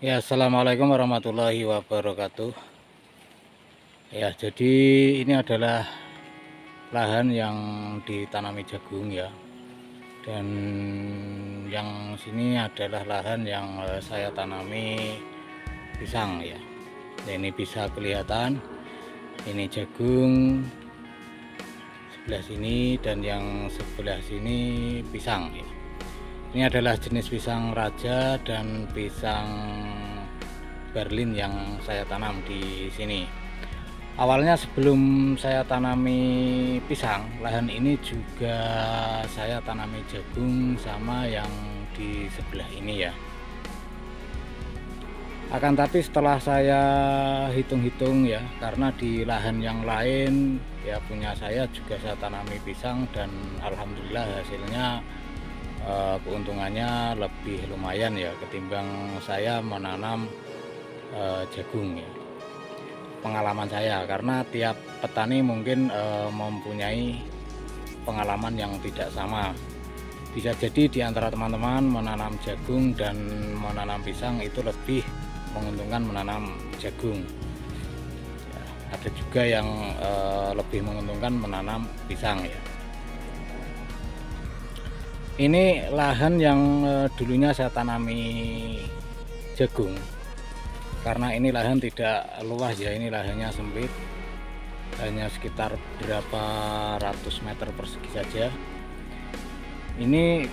Ya, assalamualaikum warahmatullahi wabarakatuh. Ya, jadi ini adalah lahan yang ditanami jagung ya. Dan yang sini adalah lahan yang saya tanami pisang ya. Nah, ini bisa kelihatan, ini jagung sebelah sini dan yang sebelah sini pisang ya. Ini adalah jenis pisang raja dan pisang Berlin yang saya tanam di sini. Awalnya sebelum saya tanami pisang, lahan ini juga saya tanami jagung sama yang di sebelah ini ya. Akan tapi setelah saya hitung-hitung ya, karena di lahan yang lain ya punya saya juga saya tanami pisang dan alhamdulillah hasilnya keuntungannya lebih lumayan ya ketimbang saya menanam jagung ya. Pengalaman saya, karena tiap petani mungkin mempunyai pengalaman yang tidak sama. Bisa jadi di antara teman-teman menanam jagung dan menanam pisang itu lebih menguntungkan menanam jagung ya, ada juga yang lebih menguntungkan menanam pisang ya. Ini lahan yang dulunya saya tanami jagung. Karena ini lahan tidak luas ya, ini lahannya sempit, hanya sekitar berapa ratus meter persegi saja. Ini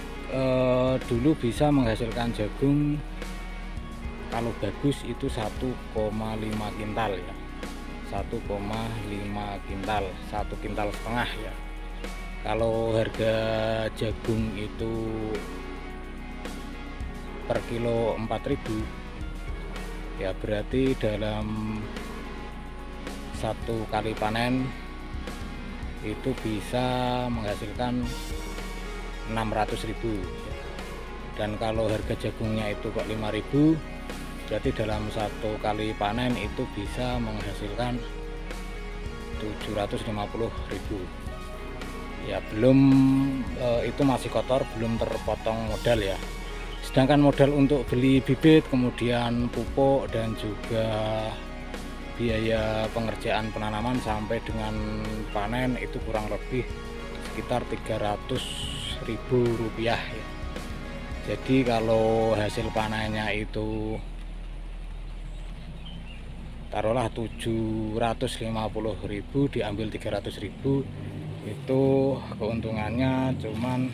dulu bisa menghasilkan jagung kalau bagus itu 1,5 kintal ya, 1,5 kintal, 1,5 kintal ya. Kalau harga jagung itu per kilo 4.000 ya, berarti dalam satu kali panen itu bisa menghasilkan 600.000. Dan kalau harga jagungnya itu kok 5.000, berarti dalam satu kali panen itu bisa menghasilkan 750.000 ya. Belum itu masih kotor, belum terpotong modal ya. Sedangkan modal untuk beli bibit, kemudian pupuk dan juga biaya pengerjaan penanaman sampai dengan panen itu kurang lebih sekitar 300.000 rupiah ya. Jadi kalau hasil panennya itu taruhlah 750.000 diambil 300.000, itu keuntungannya cuman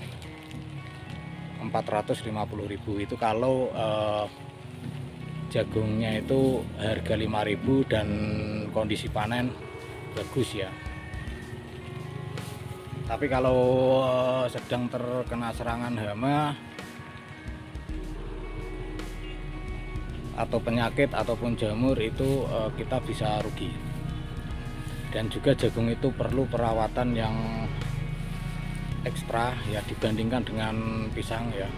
450.000. Itu kalau jagungnya itu harga 5.000 dan kondisi panen bagus ya. Tapi kalau sedang terkena serangan hama atau penyakit ataupun jamur itu kita bisa rugi. Dan juga jagung itu perlu perawatan yang ekstra ya dibandingkan dengan pisang ya.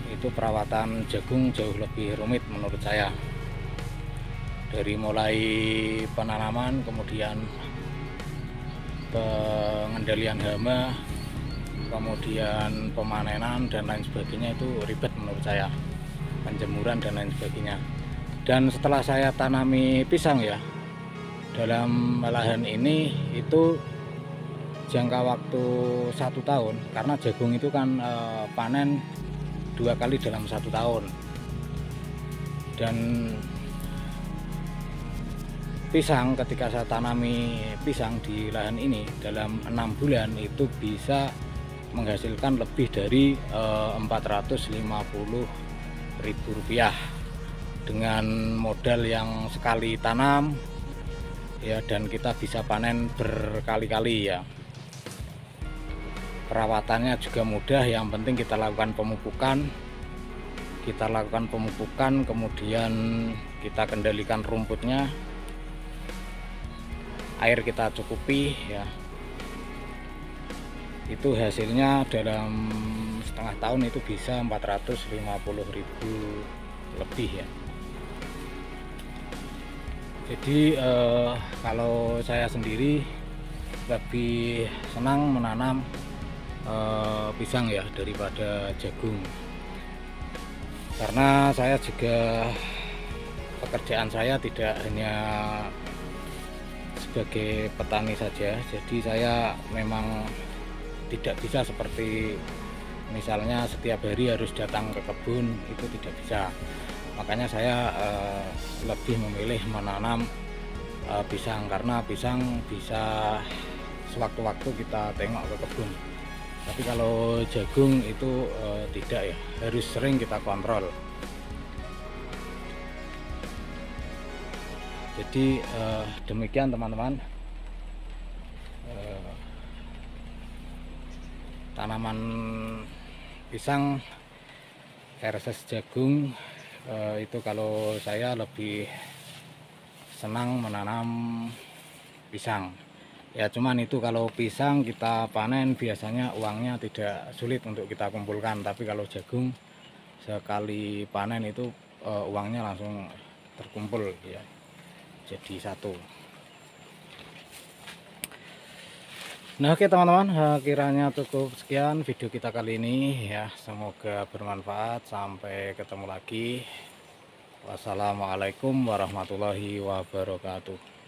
Itu perawatan jagung jauh lebih rumit menurut saya. Dari mulai penanaman, kemudian pengendalian hama, kemudian pemanenan dan lain sebagainya itu ribet menurut saya. Penjemuran dan lain sebagainya. Dan setelah saya tanami pisang ya, dalam lahan ini itu jangka waktu 1 tahun, karena jagung itu kan panen 2 kali dalam 1 tahun. Dan pisang, ketika saya tanami pisang di lahan ini dalam 6 bulan itu bisa menghasilkan lebih dari 450.000 rupiah dengan modal yang sekali tanam ya, dan kita bisa panen berkali-kali ya. Perawatannya juga mudah, yang penting kita lakukan pemupukan. Kemudian kita kendalikan rumputnya, air kita cukupi ya. Itu hasilnya dalam setengah tahun itu bisa 450.000 lebih ya. Jadi kalau saya sendiri lebih senang menanam pisang ya daripada jagung. karena saya juga pekerjaan saya tidak hanya sebagai petani saja, jadi saya memang tidak bisa seperti misalnya setiap hari harus datang ke kebun, itu tidak bisa. Makanya saya lebih memilih menanam pisang, karena pisang bisa sewaktu-waktu kita tengok ke kebun. Tapi kalau jagung itu tidak ya, harus sering kita kontrol. Jadi demikian teman-teman, tanaman pisang versus jagung, itu kalau saya lebih senang menanam pisang. Ya cuman itu kalau pisang kita panen biasanya uangnya tidak sulit untuk kita kumpulkan, tapi kalau jagung sekali panen itu uangnya langsung terkumpul ya, jadi satu. Nah oke teman-teman, kiranya cukup sekian video kita kali ini ya, semoga bermanfaat. Sampai ketemu lagi. Wassalamualaikum warahmatullahi wabarakatuh.